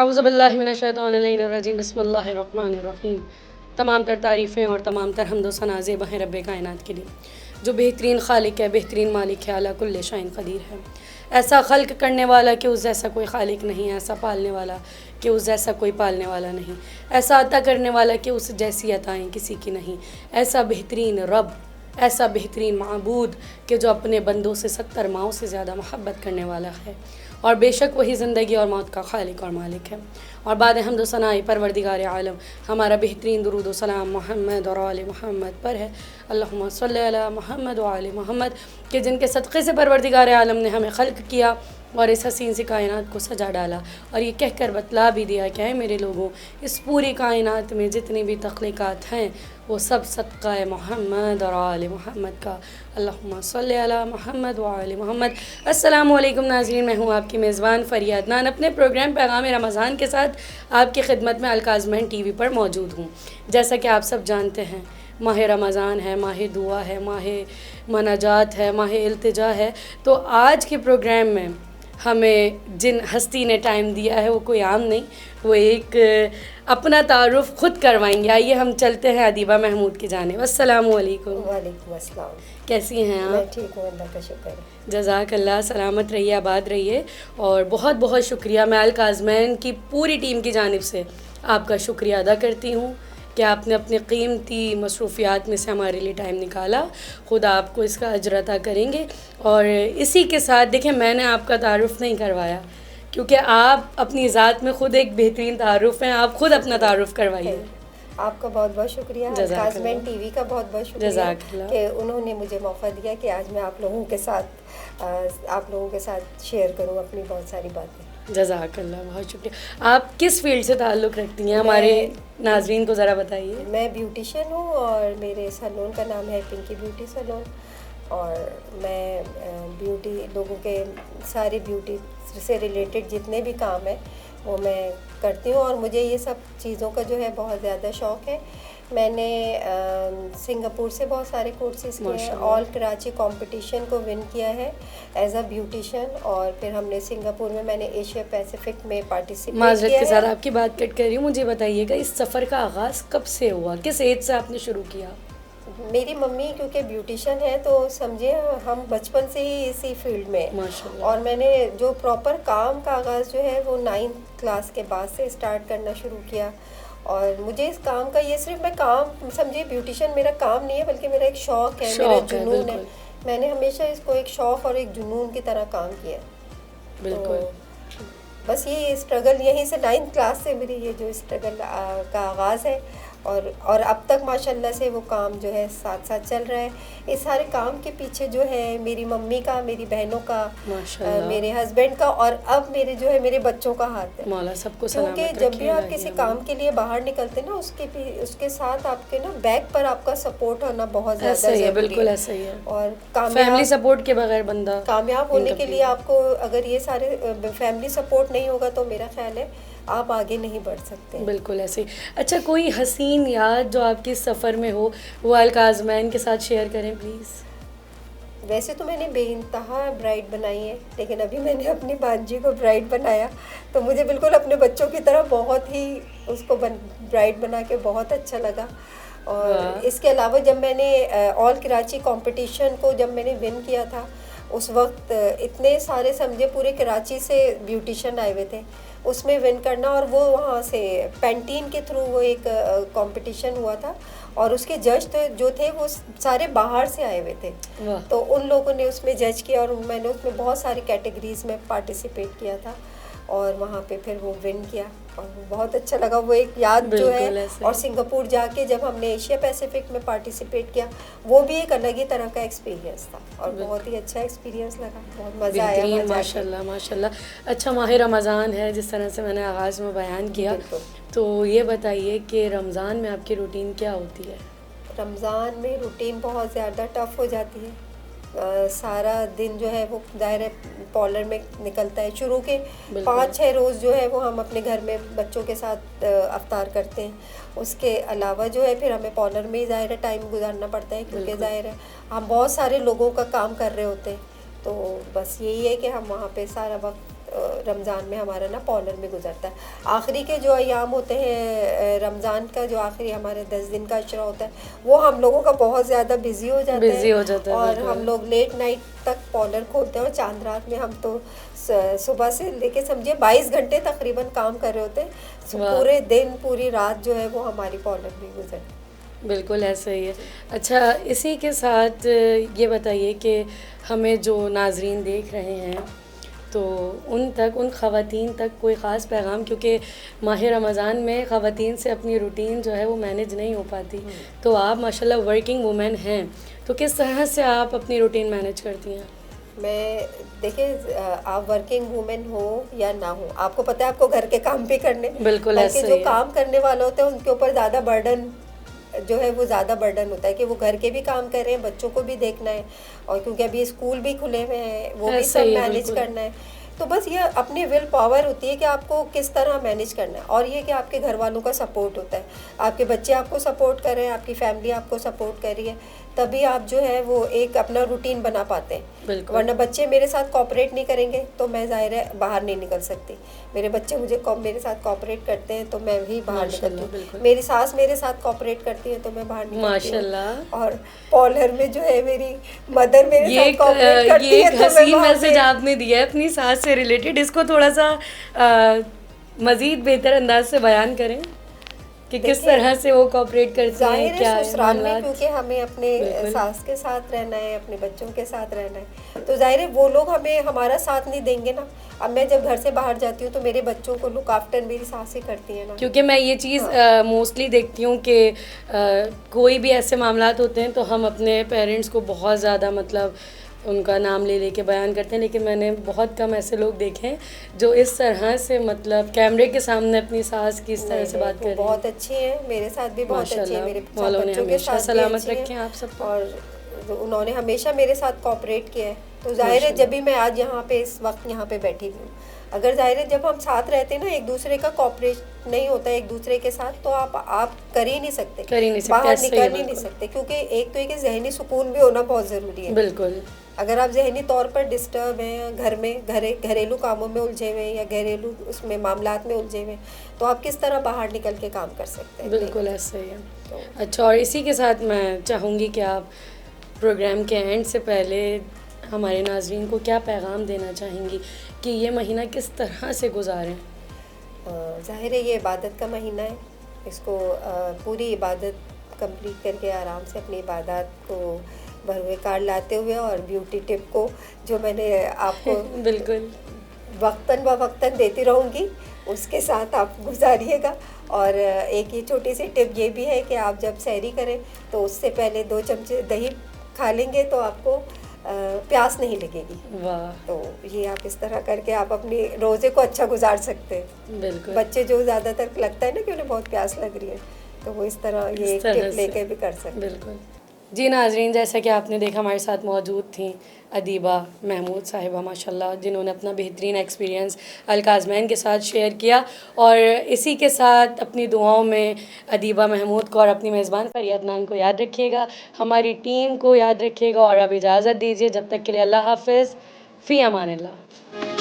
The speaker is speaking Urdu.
اعوذ باللہ من الشیطان الرجیم بسم اللہ الرحمن الرحیم۔ تمام تر تعریفیں اور تمام تر حمد و ثنا زیبا ہیں رب کائنات کے لیے، جو بہترین خالق ہے، بہترین مالک ہے، اعلیٰ کل شیء قدیر ہے۔ ایسا خلق کرنے والا کہ اس جیسا کوئی خالق نہیں، ایسا پالنے والا کہ اس جیسا کوئی پالنے والا نہیں، ایسا عطا کرنے والا کہ اس جیسی عطائیں کسی کی نہیں، ایسا بہترین رب، ایسا بہترین معبود کہ جو اپنے بندوں سے 70 ماؤں سے زیادہ محبت کرنے والا ہے، اور بے شک وہی زندگی اور موت کا خالق اور مالک ہے۔ اور بعد حمد و ثناء پروردگار عالم ہمارا بہترین درود و سلام محمد اور آل محمد پر ہے۔ اللہم صلی علی محمد و آل محمد، کہ جن کے صدقے سے پروردگار عالم نے ہمیں خلق کیا اور اس حسین سی کائنات کو سجا ڈالا، اور یہ کہہ کر بتلا بھی دیا کہ اے میرے لوگوں، اس پوری کائنات میں جتنی بھی تخلیقات ہیں وہ سب صدقہ محمد اور آل محمد کا۔ اللہم صلی علی محمد و آل محمد۔ السلام علیکم ناظرین، میں ہوں آپ کی میزبان فریہ عدنان، اپنے پروگرام پیغام رمضان کے ساتھ آپ کی خدمت میں الکاظمین ٹی وی پر موجود ہوں۔ جیسا کہ آپ سب جانتے ہیں، ماہ رمضان ہے، ماہ دعا ہے، ماہ مناجات ہے، ماہ التجا ہے، تو آج کے پروگرام میں ہمیں جن ہستی نے ٹائم دیا ہے وہ کوئی عام نہیں، وہ ایک اپنا تعارف خود کروائیں گے۔ آئیے ہم چلتے ہیں ادیبہ محمود کی جانب۔ السلام علیکم۔ وعلیکم السلام۔ کیسی ہیں میں آپ؟ ٹھیک ہوں، اللہ کا شکر ہے۔ جزاک اللہ، سلامت رہیے، آباد رہیے، اور بہت بہت شکریہ، میں الکاظمین کی پوری ٹیم کی جانب سے آپ کا شکریہ ادا کرتی ہوں کہ آپ نے اپنے قیمتی مصروفیات میں سے ہمارے لیے ٹائم نکالا۔ خدا آپ کو اس کا اجر عطا کریں گے۔ اور اسی کے ساتھ دیکھیں، میں نے آپ کا تعارف نہیں کروایا کیونکہ آپ اپنی ذات میں خود ایک بہترین تعارف ہیں، آپ خود اپنا تعارف کروائیے۔ آپ کا بہت بہت شکریہ، الکاظمین ٹی وی کا بہت بہت شکریہ کہ انہوں نے مجھے موقع دیا کہ آج میں آپ لوگوں کے ساتھ شیئر کروں اپنی بہت ساری باتیں۔ جزاک اللہ، بہت شکریہ۔ آپ کس فیلڈ سے تعلق رکھتی ہیں؟ ہمارے ناظرین کو ذرا بتائیے۔ میں بیوٹیشین ہوں، اور میرے سیلون کا نام ہے پنکی بیوٹی سیلون، اور میں بیوٹی لوگوں کے سارے بیوٹی سے ریلیٹڈ جتنے بھی کام ہیں وہ میں کرتی ہوں، اور مجھے یہ سب چیزوں کا جو ہے بہت زیادہ شوق ہے۔ میں نے سنگاپور سے بہت سارے کورسز کیے ہیں، آل کراچی کمپٹیشن کو ون کیا ہے ایز اے بیوٹیشین، اور پھر ہم نے سنگاپور میں نے ایشیا پیسیفک میں پارٹیسپیٹ کیا ہے۔ معذرت کے ساتھ آپ کی بات کٹ کر رہی ہوں، مجھے بتائیے گا اس سفر کا آغاز کب سے ہوا، کس ایج سے آپ نے شروع کیا؟ میری ممی کیونکہ بیوٹیشین ہے تو سمجھے ہم بچپن سے ہی اسی فیلڈ میں، اور میں نے جو پراپر کام کا آغاز جو ہے وہ 9th کلاس کے بعد سے اسٹارٹ کرنا شروع کیا، اور مجھے اس کام کا یہ صرف میں کام سمجھے بیوٹیشین میرا کام نہیں ہے بلکہ میرا ایک شوق ہے، میرا جنون ہے۔ میں نے ہمیشہ اس کو ایک شوق اور ایک جنون کی طرح کام کیا۔ بالکل، بس یہ اسٹرگل یہیں سے 9th کلاس سے میری یہ جو اسٹرگل کا آغاز ہے، اور اب تک ماشاءاللہ سے وہ کام جو ہے ساتھ ساتھ چل رہا ہے۔ اس سارے کام کے پیچھے جو ہے میری ممی کا، میری بہنوں کا، میرے ہسبینڈ کا، اور اب میرے جو ہے میرے بچوں کا ہاتھ ہے۔ مولا سب کو سلامت رکھے۔ کیونکہ جب بھی آپ کسی کام کے لیے باہر نکلتے نا اس کے ساتھ آپ کے نا بیک پر آپ کا سپورٹ ہونا بہت زیادہ ضروری ہے۔ بالکل ایسا ہی ہے، اور فیملی سپورٹ کے بغیر بندہ کامیاب ہونے کے لیے آپ کو اگر یہ سارے فیملی سپورٹ نہیں ہوگا تو میرا خیال ہے آپ آگے نہیں بڑھ سکتے۔ بالکل ایسے ہی۔ اچھا، کوئی حسین یاد جو آپ کے سفر میں ہو وہ الکاظمین کے ساتھ شیئر کریں پلیز۔ ویسے تو میں نے بے انتہا برائڈ بنائی ہے، لیکن ابھی میں نے اپنی بانجی کو برائڈ بنایا تو مجھے بالکل اپنے بچوں کی طرح بہت ہی اس کو برائڈ بنا کے بہت اچھا لگا۔ اور اس کے علاوہ جب میں نے آل کراچی کمپٹیشن کو جب میں نے ون کیا تھا، اس وقت اتنے سارے سمجھے پورے کراچی سے بیوٹیشین آئے ہوئے تھے، اس میں ون کرنا، اور وہ وہاں سے پینٹین کے تھرو وہ ایک کمپٹیشن ہوا تھا، اور اس کے جج جو تھے وہ سارے باہر سے آئے ہوئے تھے، تو ان لوگوں نے اس میں جج کیا، اور میں نے اس میں بہت ساری کیٹیگریز میں پارٹیسپیٹ کیا تھا، اور وہاں پہ پھر وہ ون کیا، اور بہت اچھا لگا۔ وہ ایک یاد جو ہے، اور سنگاپور جا کے جب ہم نے ایشیا پیسیفک میں پارٹیسپیٹ کیا، وہ بھی ایک الگ ہی طرح کا ایکسپیرینس تھا، اور بہت ہی اچھا ایکسپیرینس لگا، بہت مزہ آیا۔ ماشاء اللہ ماشاء اللہ۔ اچھا، ماہ رمضان ہے، جس طرح سے میں نے آغاز میں بیان کیا، تو یہ بتائیے کہ رمضان میں آپ کی روٹین کیا ہوتی ہے؟ رمضان میں روٹین بہت زیادہ ٹف ہو جاتی ہے، سارا دن جو ہے وہ ظاہر ہے پارلر میں نکلتا ہے۔ شروع کے 5-6 روز جو ہے وہ ہم اپنے گھر میں بچوں کے ساتھ افطار کرتے ہیں، اس کے علاوہ جو ہے پھر ہمیں پارلر میں ہی ظاہر ہے ٹائم گزارنا پڑتا ہے، کیونکہ ظاہر ہے ہم بہت سارے لوگوں کا کام کر رہے ہوتے ہیں، تو بس یہی ہے کہ ہم وہاں پہ سارا وقت رمضان میں ہمارا نا پارلر میں گزرتا ہے. آخری کے جو ایام ہوتے ہیں رمضان کا، جو آخری ہمارے 10 دن کا عشرہ ہوتا ہے، وہ ہم لوگوں کا بہت زیادہ بزی ہو جاتا ہے اور ہم لوگ لیٹ نائٹ تک پارلر کھولتے ہیں. اور چاند رات میں ہم تو صبح سے لے کے سمجھے 22 گھنٹے تقریباً کام کر رہے ہوتے ہیں. پورے دن پوری رات جو ہے وہ ہماری پارلر میں گزرتی ہے. بالکل ایسا ہی ہے. اچھا، اسی کے ساتھ یہ بتائیے کہ ہمیں جو ناظرین دیکھ رہے ہیں تو ان خواتین تک کوئی خاص پیغام، کیونکہ ماہ رمضان میں خواتین سے اپنی روٹین جو ہے وہ مینیج نہیں ہو پاتی، تو آپ ماشاءاللہ ورکنگ وومن ہیں، تو کس طرح سے آپ اپنی روٹین مینیج کرتی ہیں؟ میں دیکھیں، آپ ورکنگ وومن ہو یا نہ ہو، آپ کو پتہ ہے آپ کو گھر کے کام بھی کرنے، بالکل بلکہ ایسا جو ہی ہے. کام کرنے والے ہوتے ہیں ان کے اوپر زیادہ برڈن جو ہے وہ زیادہ برڈن ہوتا ہے کہ وہ گھر کے بھی کام کر رہے ہیں، بچوں کو بھی دیکھنا ہے، اور کیونکہ ابھی اسکول بھی کھلے ہوئے ہیں وہ بھی ایسا سب ہی ہے، مینیج بالکل. کرنا ہے. تو بس یہ اپنی ول پاور ہوتی ہے کہ آپ کو کس طرح مینیج کرنا ہے، اور یہ کہ آپ کے گھر والوں کا سپورٹ ہوتا ہے، آپ کے بچے آپ کو سپورٹ کر رہے ہیں، آپ کی فیملی آپ کو سپورٹ کر رہی ہے، تبھی آپ جو ہے وہ ایک اپنا روٹین بنا پاتے ہیں. بالکل. ورنہ بچے میرے ساتھ کوآپریٹ نہیں کریں گے تو میں ظاہر ہے باہر نہیں نکل سکتی. میرے بچے میرے ساتھ کوآپریٹ کرتے ہیں تو میں بھی باہر نکلتی ہوں. بالکل. میری ساس میرے ساتھ کوآپریٹ کرتی ہے تو میں باہر نکلتی ہوں. ماشاءاللہ. اور پارلر میں جو ہے میری مدر میرے ساتھ کوآپریٹ کرتی ہے. یہ ایک حسین میسج آپ نے دیا ہے اپنی ساس سے ریلیٹڈ، اس کو تھوڑا سا مزید بہتر انداز سے بیان کریں کہ کس طرح سے وہ کوآپریٹ کرتی ہیں، کیا ہے سسرال میں، معاملات. کیونکہ ہمیں اپنے ساس کے ساتھ رہنا ہے، اپنے بچوں کے ساتھ رہنا ہے، تو ظاہر ہے وہ لوگ ہمارا ساتھ نہیں دیں گے نا. اب میں جب گھر سے باہر جاتی ہوں تو میرے بچوں کو لک آفٹر میری ساس ہی کرتی ہیں نا. کیونکہ میں یہ چیز موسٹلی دیکھتی ہوں کہ کوئی بھی ایسے معاملات ہوتے ہیں تو ہم اپنے پیرنٹس کو بہت زیادہ مطلب ان کا نام لے کے بیان کرتے ہیں، لیکن میں نے بہت کم ایسے لوگ دیکھے ہیں جو اس طرح سے مطلب کیمرے کے سامنے اپنی ساس کی اس طرح سے بات کر رہی ہیں. بہت اچھی ہیں، میرے ساتھ بھی بہت اچھی ہیں، میرے بچوں کے ساتھ بھی سلامت اچھی رکھیں ہیں، آپ سب کو. اور انہوں نے ہمیشہ میرے ساتھ کوآپریٹ کیا ہے. تو ظاہر ہے جب بھی میں آج یہاں پہ اس وقت یہاں پہ بیٹھی ہوئی ہوں، اگر ظاہر ہے جب ہم ساتھ رہتے ہیں نا، ایک دوسرے کا کوآپریٹ نہیں ہوتا ہے ایک دوسرے کے ساتھ، تو آپ کر ہی نہیں سکتے، باہر نکل ہی نہیں سکتے. کیونکہ ایک تو یہ کہ ذہنی سکون بھی ہونا بہت ضروری ہے. بالکل. اگر آپ ذہنی طور پر ڈسٹرب ہیں، گھر میں گھریلو کاموں میں الجھے ہوئے ہیں یا گھریلو اس میں معاملات میں الجھے ہوئے ہیں، تو آپ کس طرح باہر نکل کے کام کر سکتے ہیں؟ بالکل ایسا ہی ہے. اچھا، اور اسی کے ساتھ میں چاہوں گی کہ آپ پروگرام کے اینڈ سے پہلے ہمارے ناظرین کو کیا پیغام دینا چاہیں گی کہ یہ مہینہ کس طرح سے گزاریں؟ ظاہر ہے یہ عبادت کا مہینہ ہے، اس کو پوری عبادت کمپلیٹ کر کے آرام سے اپنی عبادات کو بروئے کار لاتے ہوئے، اور بیوٹی ٹپ کو جو میں نے آپ کو بالکل وقتاً بوقتاً دیتی رہوں گی، اس کے ساتھ آپ گزاریے گا. اور ایک ہی چھوٹی سی ٹپ یہ بھی ہے کہ آپ جب سحری کریں تو اس سے پہلے 2 چمچے دہی کھا لیں گے تو آپ کو پیاس نہیں لگے گی. واہ. تو یہ آپ اس طرح کر کے آپ اپنی روزے کو اچھا گزار سکتے ہیں. بالکل. بچے جو زیادہ تر لگتا ہے نا کہ انہیں بہت پیاس لگ رہی ہے، تو وہ اس طرح یہ ایک ٹپ لے کے بھی کر سکتے. بالکل. جی ناظرین، جیسا کہ آپ نے دیکھا ہمارے ساتھ موجود تھیں ادیبہ محمود صاحبہ ماشاءاللہ، جنہوں نے اپنا بہترین ایکسپیرینس الکازمین کے ساتھ شیئر کیا، اور اسی کے ساتھ اپنی دعاؤں میں ادیبہ محمود کو اور اپنی میزبان فریہ عدنان کو یاد رکھیے گا، ہماری ٹیم کو یاد رکھیے گا، اور اب اجازت دیجیے جب تک کے لیے اللہ حافظ، فی امان اللہ.